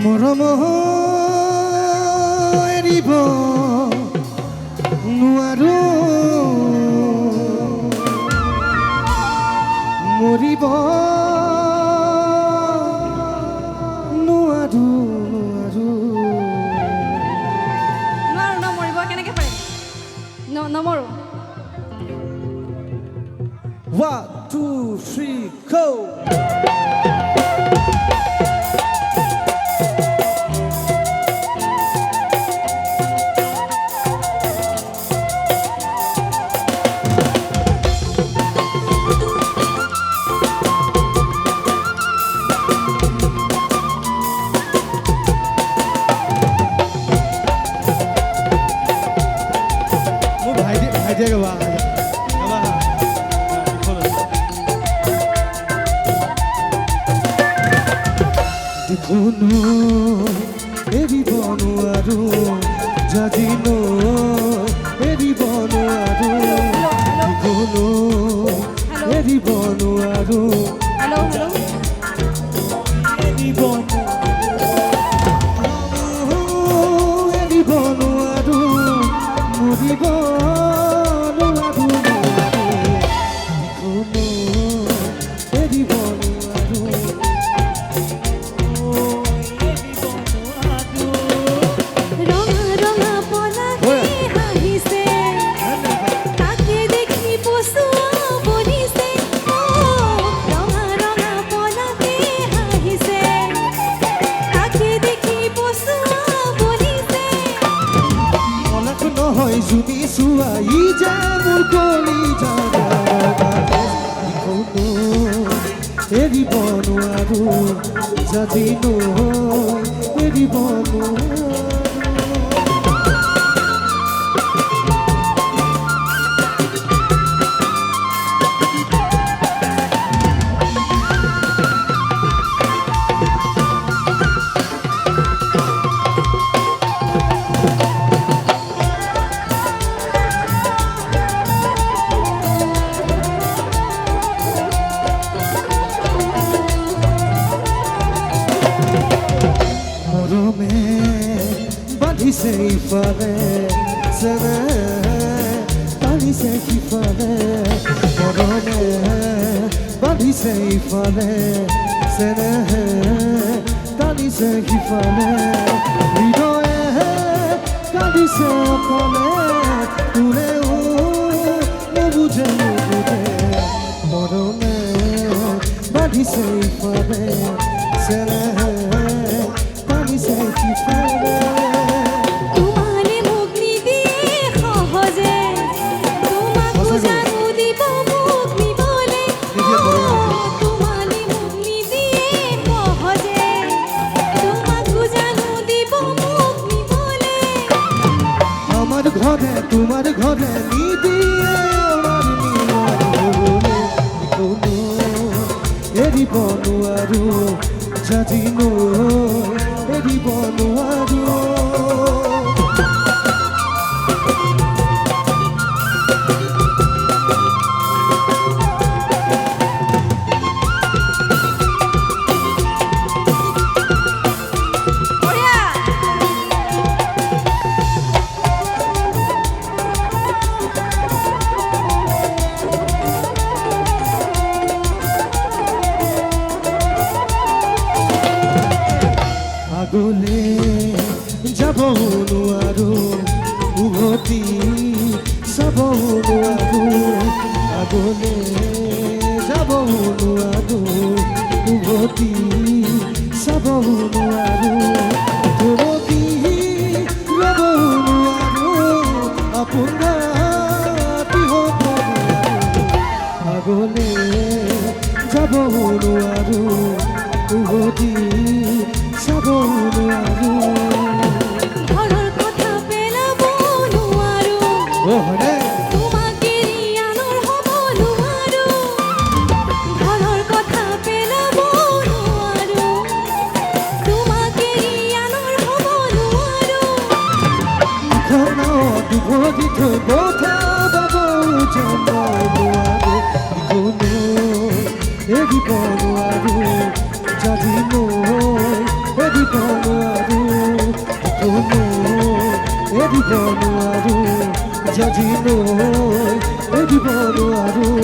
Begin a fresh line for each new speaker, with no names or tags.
মৰম এৰিব নোৱাৰো মৰিব নোৱাৰো
নমৰিব কেনেকে পাৰে নমৰো
1 2 3 go কোনো এৰিব নোৱাৰো জাদিন এৰিব নোৱাৰো কোনো এৰিব নোৱাৰো এৰিব নোৱাৰো মৰিব Juni suai jamur koli jaga kono eri bonu aru jadino eri bonu Say father, sene, bali say father, morone, bali say father, sene, bali say father, ridoe, bali say father, tule o, mubuje, morone, bali say father, sene, bali say father. তোমার ঘরে নিদিয়ে কোনো এরিব নোৱাৰো জাদিনো এৰিব নোৱাৰো আগলে যাব নোৱাৰো উভতি চাব নোৱাৰো আগলে যাব নোৱাৰো উভতি চাব নোৱাৰো উভতি যাব নোৱাৰো আপোনাৰ বিহত আগলে যাব নোৱাৰো উভতি চাব নোৱাৰো
ঘৰৰ কথা পেলাব নোৱাৰো তোমাক এৰি আনৰ হ'ব নোৱাৰো ঘৰৰ কথা পেলাব নোৱাৰো তোমাক এৰি আনৰ হ'ব নোৱাৰো
দুভৰি থৈ বঠা বাব যাব নোৱাৰো কোনো এৰিব নোৱাৰো জাদিনো এৰিব এৰিব নোৱাৰো জাজি মই এৰিব নোৱাৰো